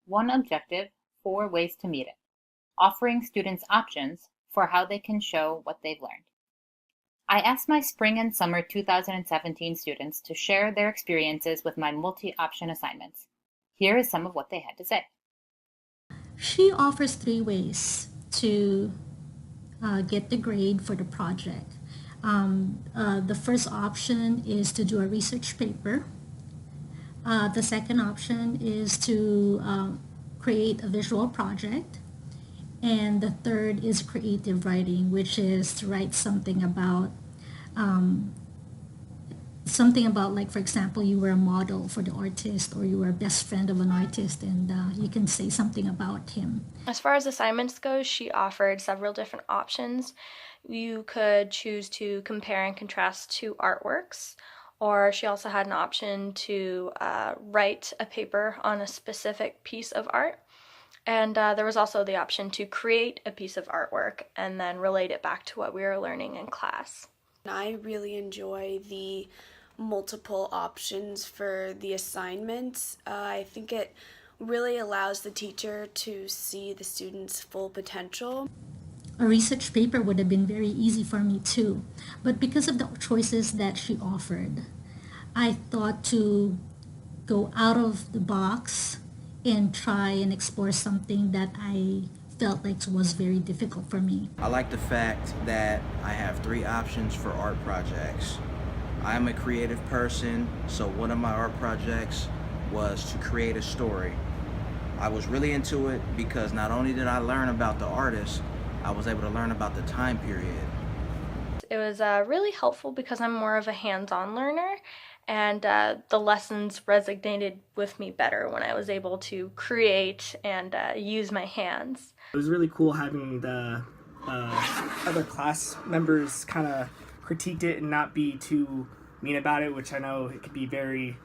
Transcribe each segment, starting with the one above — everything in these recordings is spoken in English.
one objective, 4 ways to meet it, offering students options for how they can show what they've learned. I asked my spring and summer 2017 students to share their experiences with my multi-option assignments. Here is some of what they had to say. She offers 3 ways to get the grade for the project. The first option is to do a research paper. The second option is to create a visual project. And the third is creative writing, which is to write something about, like, for example, you were a model for the artist or you were a best friend of an artist, and you can say something about him. As far as assignments go, she offered several different options. You could choose to compare and contrast 2 artworks, or she also had an option to write a paper on a specific piece of art. And there was also the option to create a piece of artwork and then relate it back to what we were learning in class. I really enjoy the multiple options for the assignments. I think it really allows the teacher to see the student's full potential. A research paper would have been very easy for me too, but because of the choices that she offered, I thought to go out of the box and try and explore something that I felt like was very difficult for me. I like the fact that I have 3 options for art projects. I am a creative person, so one of my art projects was to create a story. I was really into it because not only did I learn about the artist, I was able to learn about the time period. It was really helpful because I'm more of a hands-on learner, and the lessons resonated with me better when I was able to create and use my hands. It was really cool having the other class members kind of critiqued it and not be too mean about it, which I know it could be very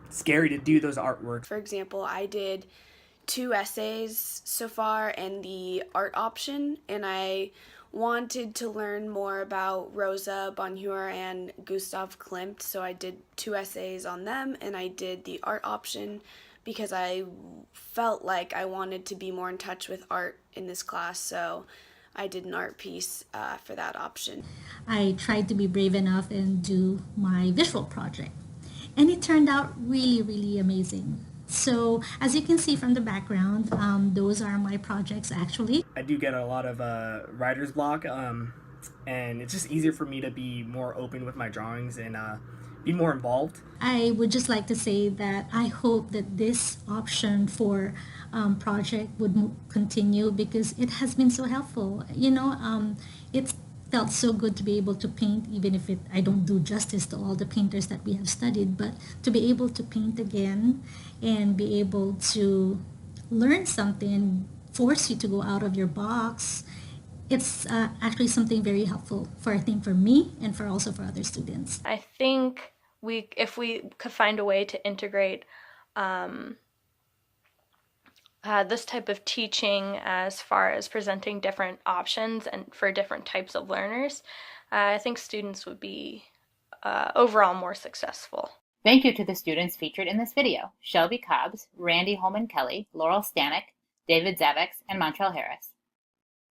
scary to do those artworks. For example, I did 2 essays so far in the art option, and I wanted to learn more about Rosa Bonheur and Gustav Klimt, so I did 2 essays on them, and I did the art option because I felt like I wanted to be more in touch with art in this class, so I did an art piece for that option. I tried to be brave enough and do my visual project, and it turned out really, really amazing. So as you can see from the background, those are my projects actually. I do get a lot of writer's block, and it's just easier for me to be more open with my drawings and be more involved. I would just like to say that I hope that this option for project would continue because it has been so helpful. It's felt so good to be able to paint, even if I don't do justice to all the painters that we have studied, but to be able to paint again and be able to learn something, force you to go out of your box, it's actually something very helpful I think for me and also for other students. I think if we could find a way to integrate this type of teaching as far as presenting different options and for different types of learners, I think students would be overall more successful. Thank you to the students featured in this video: Shelby Cobbs, Randy Holman Kelly, Laurel Stanek, David Zavix, and Montrell Harris.